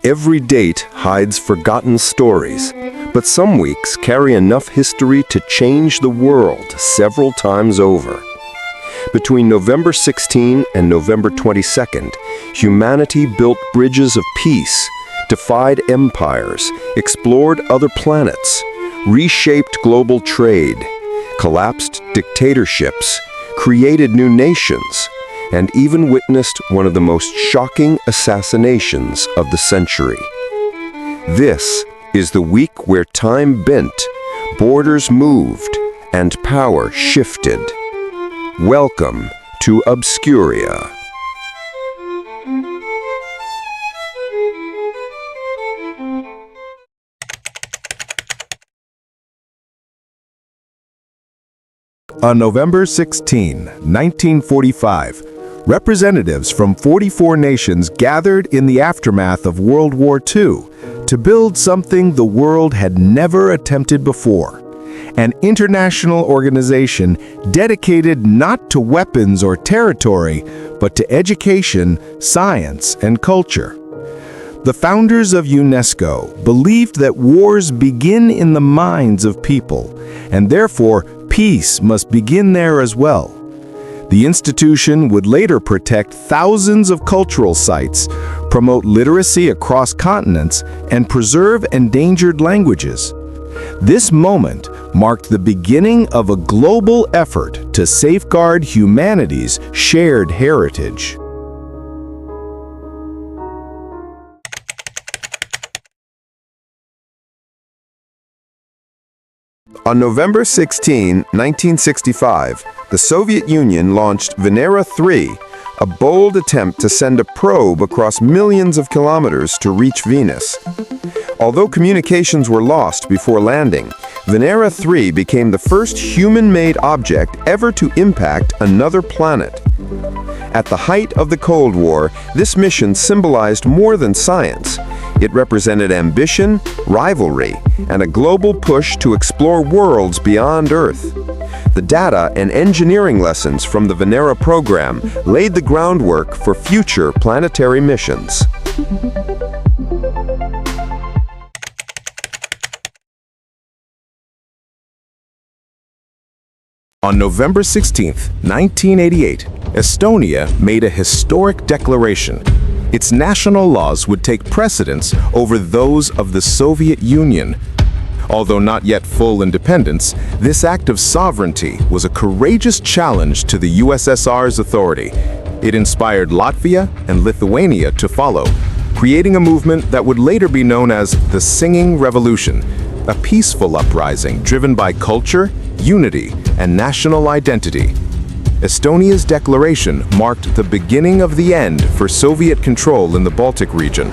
Every date hides forgotten stories, but some weeks carry enough history to change the world several times over. Between November 16 and November 22nd, humanity built bridges of peace, defied empires, explored other planets, reshaped global trade, collapsed dictatorships, created new nations, and even witnessed one of the most shocking assassinations of the century. This is the week where time bent, borders moved, and power shifted. Welcome to Obscuria. On November 16, 1945, representatives from 44 nations gathered in the aftermath of World War II to build something the world had never attempted before, an international organization dedicated not to weapons or territory, but to education, science, and culture. The founders of UNESCO believed that wars begin in the minds of people, and therefore peace must begin there as well. The institution would later protect thousands of cultural sites, promote literacy across continents, and preserve endangered languages. This moment marked the beginning of a global effort to safeguard humanity's shared heritage. On November 16, 1965, the Soviet Union launched Venera 3, a bold attempt to send a probe across millions of kilometers to reach Venus. Although communications were lost before landing, Venera 3 became the first human-made object ever to impact another planet. At the height of the Cold War, this mission symbolized more than science. It represented ambition, rivalry, and a global push to explore worlds beyond Earth. The data and engineering lessons from the Venera program laid the groundwork for future planetary missions. On November 16, 1988, Estonia made a historic declaration. Its national laws would take precedence over those of the Soviet Union. Although not yet full independence, this act of sovereignty was a courageous challenge to the USSR's authority. It inspired Latvia and Lithuania to follow, creating a movement that would later be known as the Singing Revolution, a peaceful uprising driven by culture, unity, and national identity. Estonia's declaration marked the beginning of the end for Soviet control in the Baltic region.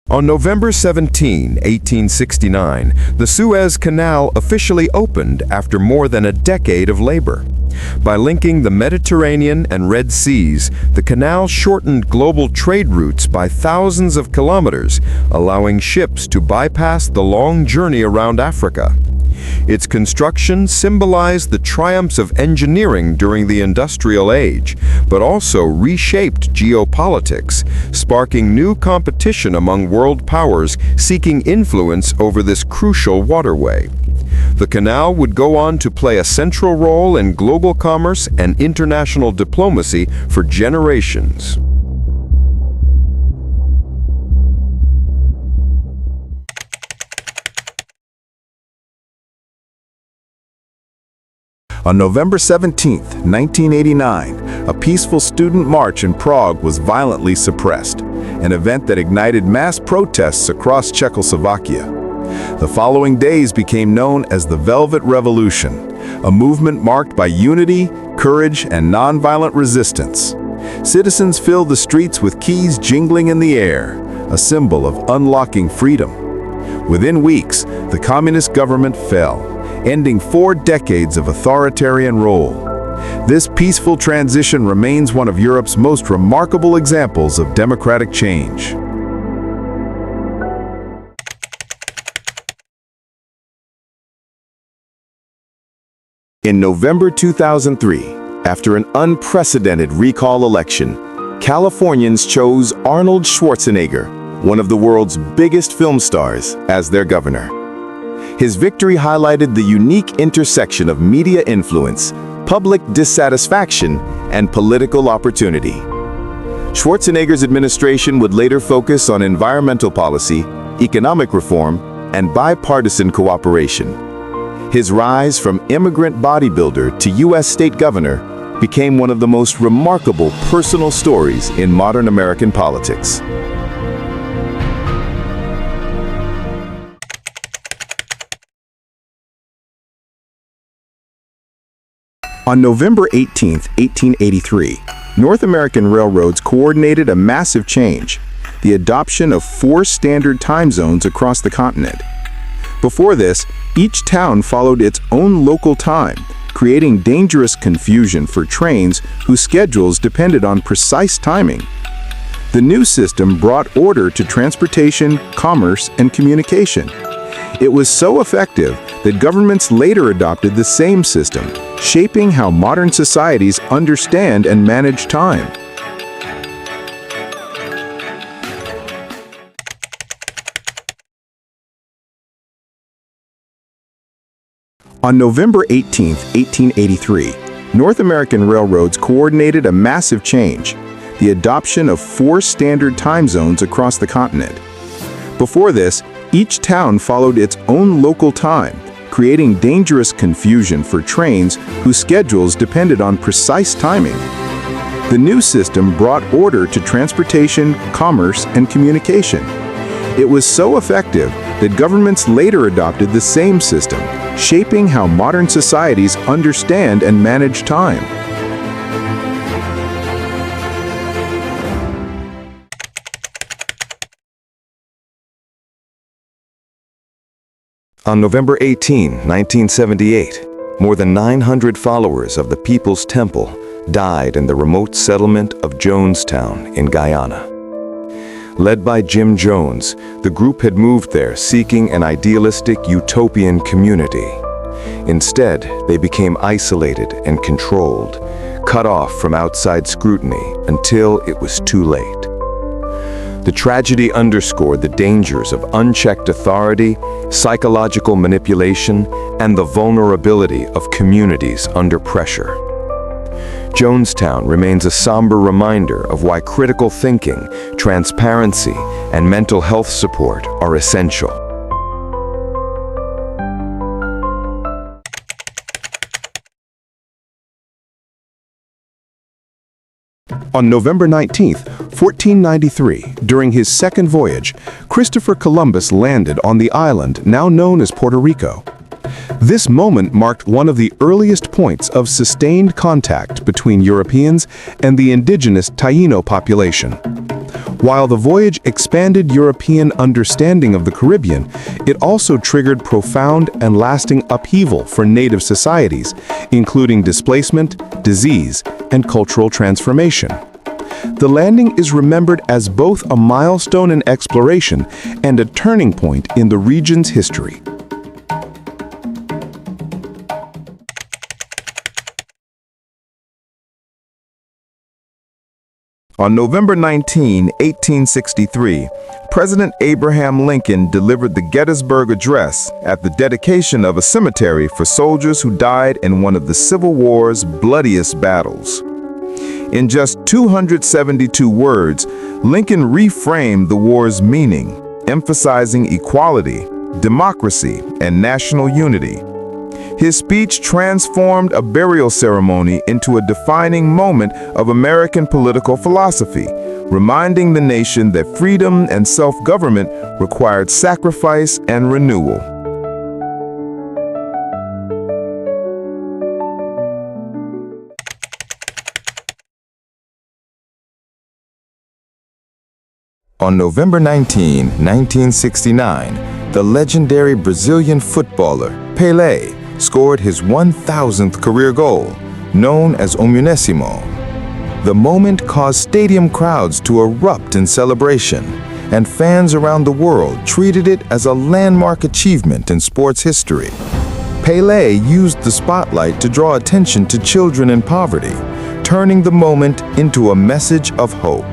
On November 17, 1869, the Suez Canal officially opened after more than a decade of labor. By linking the Mediterranean and Red Seas, the canal shortened global trade routes by thousands of kilometers, allowing ships to bypass the long journey around Africa. Its construction symbolized the triumphs of engineering during the Industrial Age, but also reshaped geopolitics, sparking new competition among world powers seeking influence over this crucial waterway. The canal would go on to play a central role in global commerce and international diplomacy for generations. On November 17, 1989, a peaceful student march in Prague was violently suppressed, an event that ignited mass protests across Czechoslovakia. The following days became known as the Velvet Revolution, a movement marked by unity, courage, and nonviolent resistance. Citizens filled the streets with keys jingling in the air, a symbol of unlocking freedom. Within weeks, the communist government fell, ending 4 decades of authoritarian rule. This peaceful transition remains one of Europe's most remarkable examples of democratic change. In November 2003, after an unprecedented recall election, Californians chose Arnold Schwarzenegger, one of the world's biggest film stars, as their governor. His victory highlighted the unique intersection of media influence, public dissatisfaction, and political opportunity. Schwarzenegger's administration would later focus on environmental policy, economic reform, and bipartisan cooperation. His rise from immigrant bodybuilder to U.S. state governor became one of the most remarkable personal stories in modern American politics. On November 18, 1883, North American railroads coordinated a massive change, the adoption of 4 standard time zones across the continent. Before this, each town followed its own local time, creating dangerous confusion for trains whose schedules depended on precise timing. The new system brought order to transportation, commerce, and communication. It was so effective that governments later adopted the same system, shaping how modern societies understand and manage time. On November 18, 1883, North American railroads coordinated a massive change, the adoption of 4 standard time zones across the continent. Before this, each town followed its own local time, creating dangerous confusion for trains whose schedules depended on precise timing. The new system brought order to transportation, commerce, and communication. It was so effective that governments later adopted the same system, shaping how modern societies understand and manage time. On November 18, 1978, more than 900 followers of the People's Temple died in the remote settlement of Jonestown in Guyana. Led by Jim Jones, the group had moved there seeking an idealistic utopian community. Instead, they became isolated and controlled, cut off from outside scrutiny until it was too late. The tragedy underscored the dangers of unchecked authority, psychological manipulation, and the vulnerability of communities under pressure. Jonestown remains a somber reminder of why critical thinking, transparency, and mental health support are essential. On November 19, 1493, during his second voyage, Christopher Columbus landed on the island now known as Puerto Rico. This moment marked one of the earliest points of sustained contact between Europeans and the indigenous Taíno population. While the voyage expanded European understanding of the Caribbean, it also triggered profound and lasting upheaval for native societies, including displacement, disease, and cultural transformation. The landing is remembered as both a milestone in exploration and a turning point in the region's history. On November 19, 1863, President Abraham Lincoln delivered the Gettysburg Address at the dedication of a cemetery for soldiers who died in one of the Civil War's bloodiest battles. In just 272 words, Lincoln reframed the war's meaning, emphasizing equality, democracy, and national unity. His speech transformed a burial ceremony into a defining moment of American political philosophy, reminding the nation that freedom and self-government required sacrifice and renewal. On November 19, 1969, the legendary Brazilian footballer Pelé scored his 1,000th career goal, known as Omunésimo. The moment caused stadium crowds to erupt in celebration, and fans around the world treated it as a landmark achievement in sports history. Pelé used the spotlight to draw attention to children in poverty, turning the moment into a message of hope.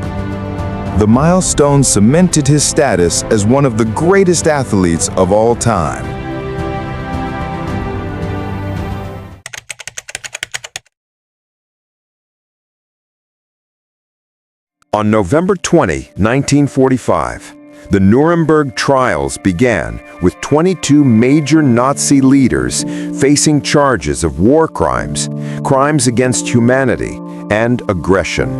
The milestone cemented his status as one of the greatest athletes of all time. On November 20, 1945, the Nuremberg trials began with 22 major Nazi leaders facing charges of war crimes, crimes against humanity, and aggression.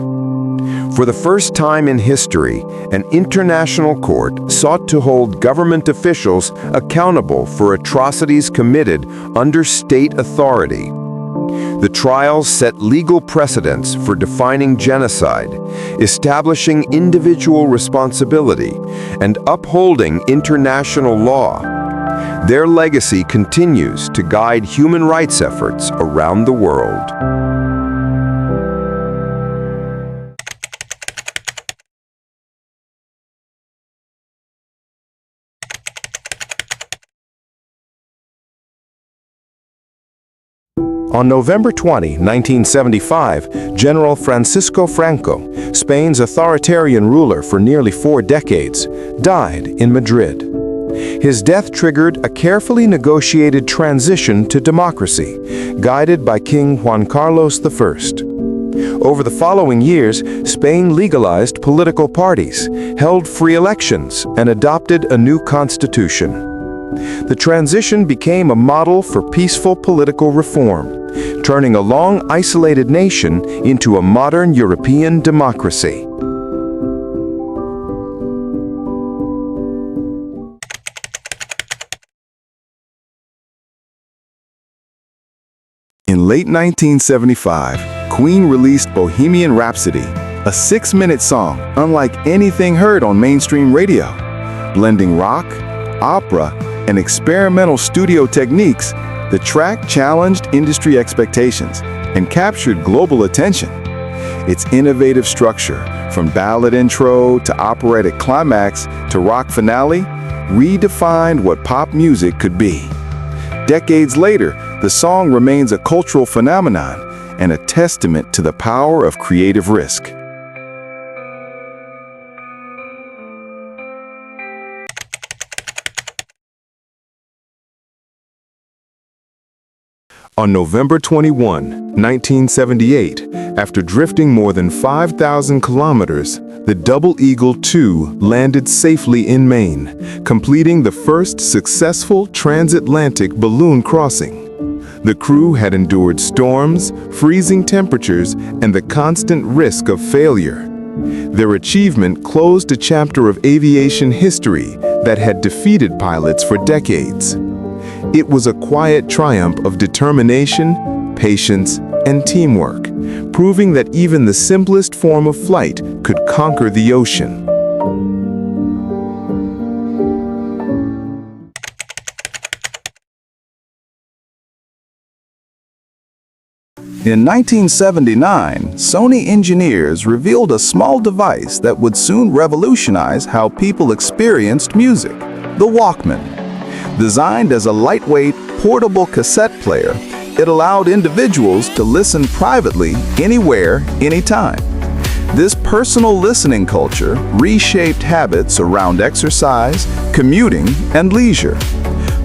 For the first time in history, an international court sought to hold government officials accountable for atrocities committed under state authority. The trials set legal precedents for defining genocide, establishing individual responsibility, and upholding international law. Their legacy continues to guide human rights efforts around the world. On November 20, 1975, General Francisco Franco, Spain's authoritarian ruler for nearly 4 decades, died in Madrid. His death triggered a carefully negotiated transition to democracy, guided by King Juan Carlos I. Over the following years, Spain legalized political parties, held free elections, and adopted a new constitution. The transition became a model for peaceful political reform, turning a long isolated nation into a modern European democracy. In late 1975, Queen released Bohemian Rhapsody, a 6-minute song unlike anything heard on mainstream radio. Blending rock, opera, and experimental studio techniques, the track challenged industry expectations and captured global attention. Its innovative structure, from ballad intro to operatic climax to rock finale, redefined what pop music could be. Decades later, the song remains a cultural phenomenon and a testament to the power of creative risk. On November 21, 1978, after drifting more than 5,000 kilometers, the Double Eagle II landed safely in Maine, completing the first successful transatlantic balloon crossing. The crew had endured storms, freezing temperatures, and the constant risk of failure. Their achievement closed a chapter of aviation history that had defeated pilots for decades. It was a quiet triumph of determination, patience, and teamwork, proving that even the simplest form of flight could conquer the ocean. In 1979, Sony engineers revealed a small device that would soon revolutionize how people experienced music: the Walkman. Designed as a lightweight, portable cassette player, it allowed individuals to listen privately, anywhere, anytime. This personal listening culture reshaped habits around exercise, commuting, and leisure.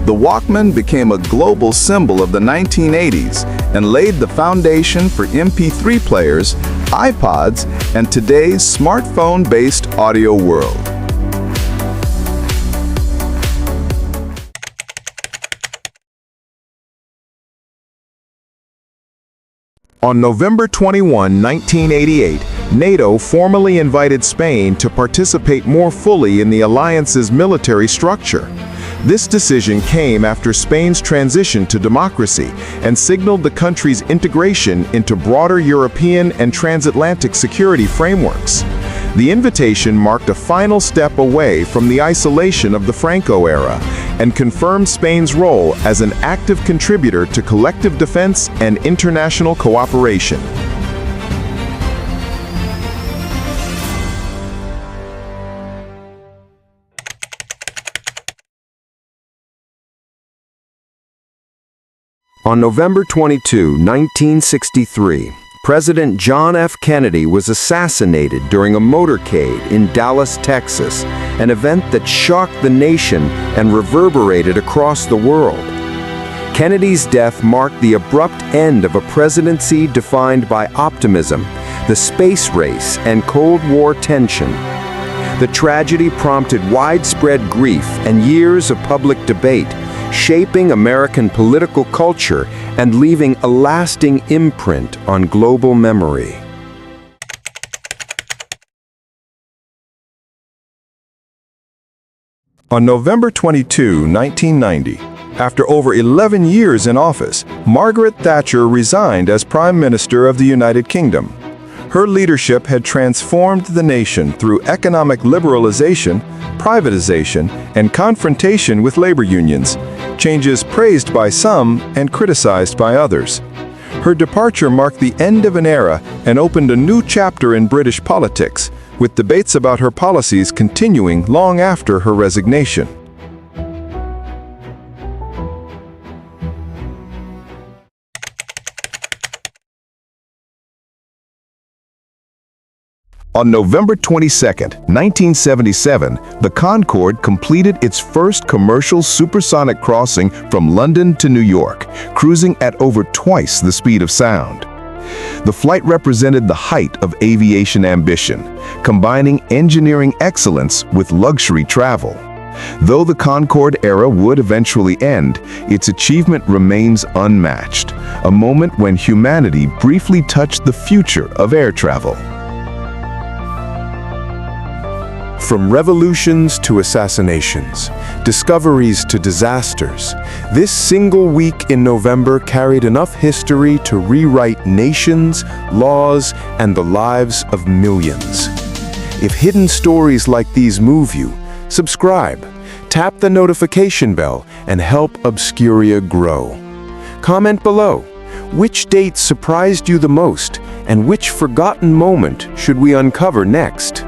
The Walkman became a global symbol of the 1980s and laid the foundation for MP3 players, iPods, and today's smartphone-based audio world. On November 21, 1988, NATO formally invited Spain to participate more fully in the alliance's military structure. This decision came after Spain's transition to democracy and signaled the country's integration into broader European and transatlantic security frameworks. The invitation marked a final step away from the isolation of the Franco era and confirmed Spain's role as an active contributor to collective defense and international cooperation. On November 22, 1963, President John F. Kennedy was assassinated during a motorcade in Dallas, Texas, an event that shocked the nation and reverberated across the world. Kennedy's death marked the abrupt end of a presidency defined by optimism, the space race, and Cold War tension. The tragedy prompted widespread grief and years of public debate, shaping American political culture and leaving a lasting imprint on global memory. On November 22, 1990, after over 11 years in office, Margaret Thatcher resigned as Prime Minister of the United Kingdom. Her leadership had transformed the nation through economic liberalization, privatization, and confrontation with labor unions, changes praised by some and criticized by others. Her departure marked the end of an era and opened a new chapter in British politics, with debates about her policies continuing long after her resignation. On November 22, 1977, the Concorde completed its first commercial supersonic crossing from London to New York, cruising at over twice the speed of sound. The flight represented the height of aviation ambition, combining engineering excellence with luxury travel. Though the Concorde era would eventually end, its achievement remains unmatched, a moment when humanity briefly touched the future of air travel. From revolutions to assassinations, discoveries to disasters, this single week in November carried enough history to rewrite nations, laws, and the lives of millions. If hidden stories like these move you, subscribe, tap the notification bell, and help Obscuria grow. Comment below, which date surprised you the most, and which forgotten moment should we uncover next?